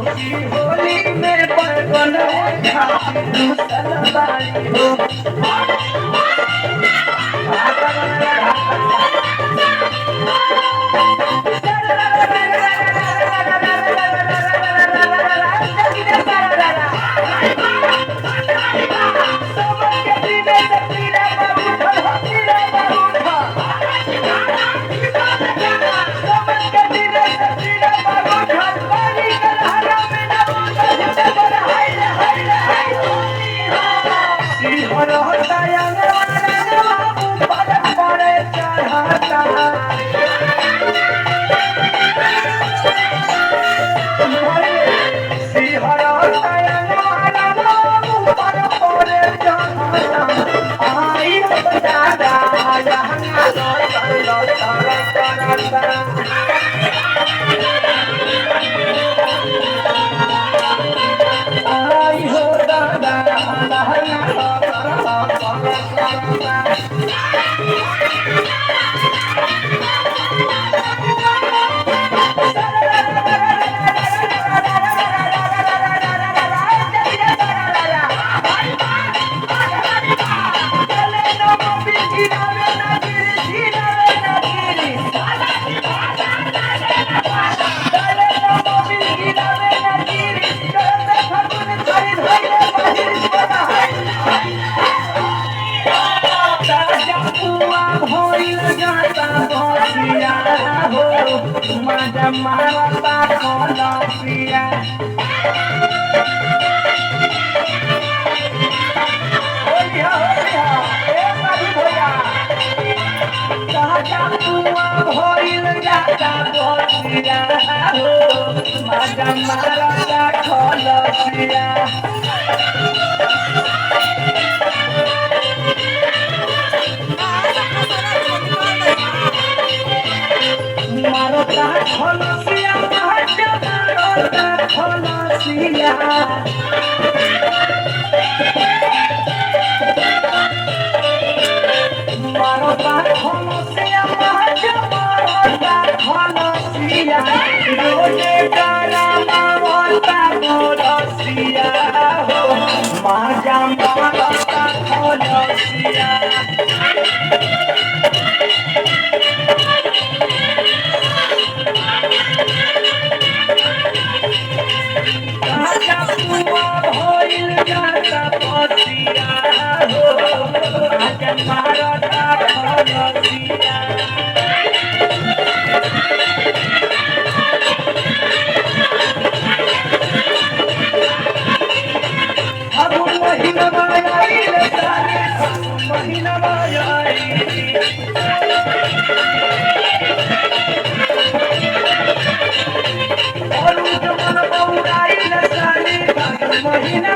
होली में बैगन सलवारी हो मारता कोलपिया होलिया होलिया ए बाबू भैया कहा हुआ भइल जाता कोलपिया हो माजा मारता कोलपिया मारता खलसिया माजा मारता खलसिया मारता खलसिया माजा मारता खलसिया रोजे गाना मारता खलसिया हो माजा मारता खलसिया महीना